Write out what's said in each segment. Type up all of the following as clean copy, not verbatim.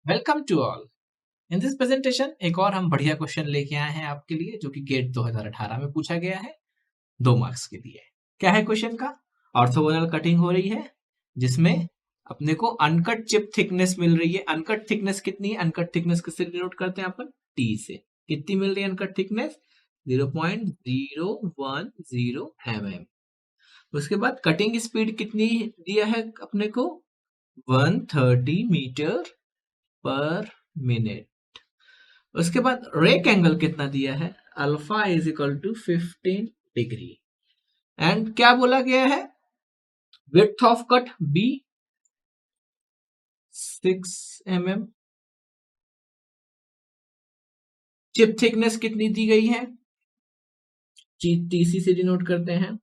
Welcome to all. In this presentation एक और हम बढ़िया क्वेश्चन लेके आए हैं आपके लिए, जो कि गेट 2018 में पूछा गया है 2 मार्क्स के लिए। क्या है क्वेश्चन का? ऑर्थोगोनल कटिंग हो रही है जिसमें अपने को अनकट चिप थिकनेस मिल रही है। अनकट थिकनेस कितनी है? अनकट थिकनेस किससे डिनोट करते हैं अपन? टी से। कितनी मिल रही है अनकट थिकनेस? 0.010 mm। उसके बाद कटिंग स्पीड कितनी दिया है अपने को? 130 मीटर पर मिनट। उसके बाद रेक एंगल कितना दिया है? Alpha is equal to 15 degree. And क्या बोला गया है? Width of cut B 6 mm। Chip thickness कितनी दी गई है? टीसी से डिनोट करते हैं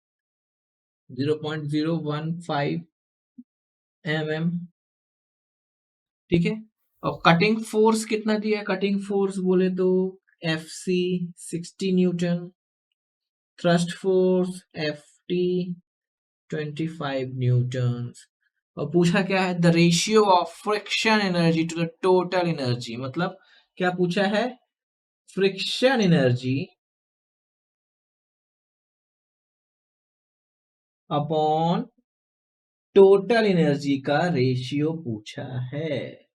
0.015 mm। ठीक है। और कटिंग फोर्स कितना दिया है? कटिंग फोर्स बोले तो F C 60 newton, thrust force F T 25 newton. और पूछा क्या है? The ratio of friction energy to the total energy. मतलब क्या पूछा है? Friction energy upon total energy का रेशियो पूछा है।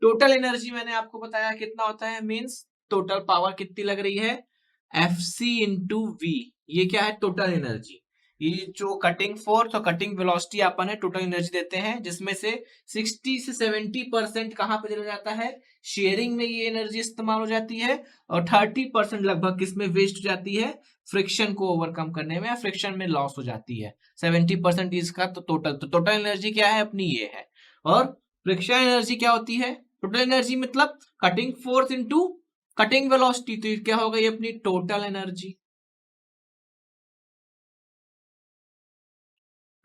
टोटल एनर्जी मैंने आपको बताया कितना होता है, मींस टोटल पावर कितनी लग रही है? F C into V. ये क्या है? Total energy. ये जो कटिंग फोर्स और कटिंग वेलोसिटी अपन है टोटल एनर्जी देते हैं, जिसमें से 60 से 70% कहां पे चला जाता है? शेयरिंग में ये एनर्जी इस्तेमाल हो जाती है, और 30% लगभग किसमें वेस्ट हो जाती है? फ्रिक्शन को ओवरकम करने में, या फ्रिक्शन में लॉस हो जाती है। 70% इसका तो टोटल एनर्जी क्या है अपनी? ये है। और फ्रिक्शन एनर्जी क्या होती है? टोटल एनर्जी मतलब cutting force into cutting velocity. तो क्या हो गई अपनी टोटल एनर्जी।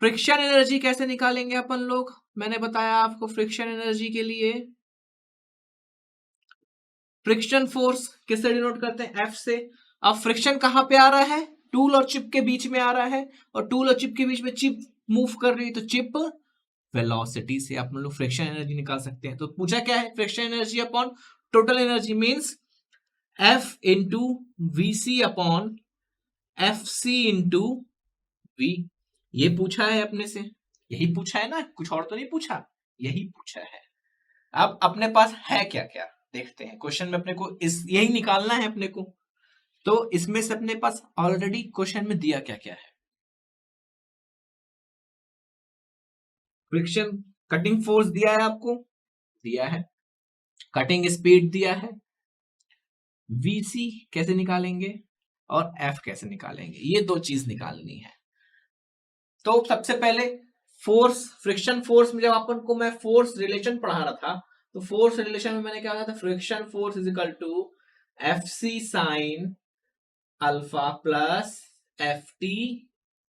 फ्रिक्शन एनर्जी कैसे निकालेंगे अपन लोग? मैंने बताया आपको फ्रिक्शन एनर्जी के लिए फ्रिक्शन फोर्स किससे डिनोट करते हैं? एफ से। अब फ्रिक्शन कहां पे आ रहा है? टूल और चिप के बीच में आ रहा है, और टूल और चिप के बीच में चिप मूव कर रही है, तो चिप वेलोसिटी से आप लोग फ्रिक्शन एनर्जी निकाल सकते हैं। तो पूछा क्या है? Friction energy upon total energy means F into V C upon F C into V. ये पूछा है अपने से, यही पूछा है ना, कुछ और तो नहीं पूछा, यही पूछा है। अब अपने पास है क्या क्या देखते हैं। क्वेश्चन में अपने को इस यही निकालना है अपने को। तो इसमें से अपने पास ऑलरेडी क्वेश्चन में दिया क्या क्या है? फ्रिक्शन कटिंग फोर्स दिया है आपको, दिया है। कटिंग स्पीड दिया है। वीसी कैसे निकालेंगे और एफ कैसे निकालेंगे, ये दो चीज निकालनी है। तो सबसे पहले फोर्स, फ्रिक्शन फोर्स में जब अपन को मैं फोर्स रिलेशन पढ़ा रहा था, तो फोर्स रिलेशन में मैंने क्या कहा था? Friction force is equal to F C sine alpha plus F T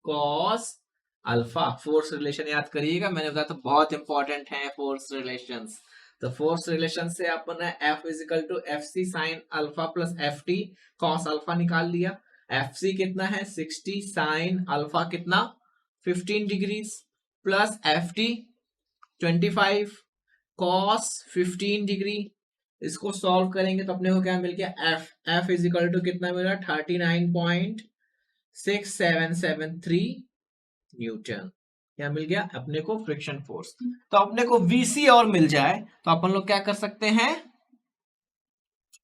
cos alpha. Force relation याद करिएगा, मैंने बताया था बहुत इंपॉर्टेंट है फोर्स रिलेशंस। तो फोर्स रिलेशन से अपन ने F is equal to F C sine alpha plus F T cos alpha निकाल लिया। एफ सी कितना है? 60 साइन अल्फा कितना? 15 degrees plus F T 25 cos 15 degree. इसको सॉल्व करेंगे तो अपने को क्या मिल गया? F F is equal to कितना मिला? 39.6773 न्यूटन। क्या मिल गया अपने को? Friction force. तो अपने को वीसी और मिल जाए तो अपन लोग क्या कर सकते हैं?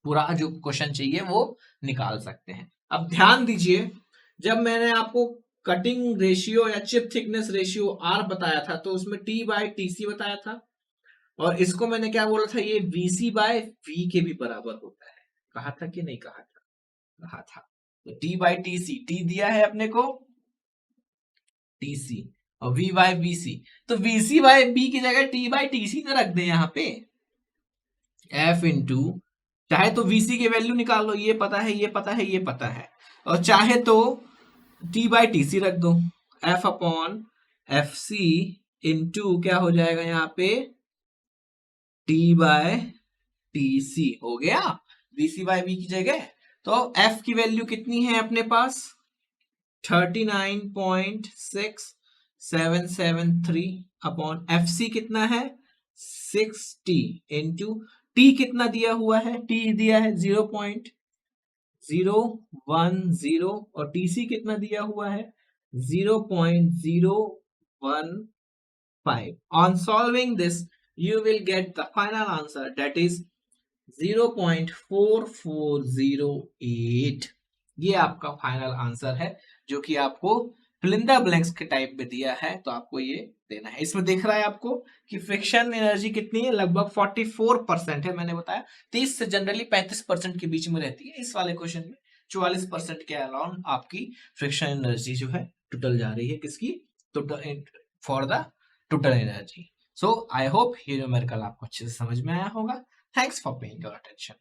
पूरा जो क्वेश्चन चाहिए वो निकाल सकते हैं। अब ध्यान दीजिए, जब मैंने आपको कटिंग रेशियो या चिप थिकनेस रेशियो आर बताया था, तो उसमें टी बाय टी सी बताया था, और इसको मैंने क्या बोला था? ये वीसी बाय वी के भी बराबर होता है। कहा था कि नहीं कहा था? कहा था। तो T by T C, T दिया है अपने को टी सी, और वी बाय बी सी। तो वी सी बाय बी की जगह टी बाई टी सी ना रख दे यहाँ पे। एफ इंटू, चाहे तो वीसी की वैल्यू निकाल लो, ये पता है, ये पता है, ये पता है, और चाहे तो टी बाई टी सी रख दो। F upon F C into क्या हो जाएगा यहाँ पे? टी बाय टी सी हो गया वीसी बाय बी की जगह। तो एफ की वैल्यू कितनी है अपने पास? 773 अपॉन FC कितना है 6T इंटू T कितना दिया हुआ है, T दिया है 0.010 और TC कितना दिया हुआ है 0.015. On solving this you will get the final answer, that is 0.4408. ये आपका फाइनल आंसर है जो कि आपको फिल इन द ब्लैंक्स के टाइप में दिया है, तो आपको ये देना है। इसमें दिख रहा है आपको कि फ्रिक्शन एनर्जी कितनी है, लगभग 44% है। मैंने बताया 30 से जनरली 35% के बीच में रहती है। इस वाले क्वेश्चन में 44% के अराउंड आपकी फ्रिक्शन एनर्जी जो है टोटल जा रही है, किसकी, total for the total energy. So I hope ये न्यूमेरिकल आपको अच्छे से समझ में आया होगा। Thanks for paying your attention.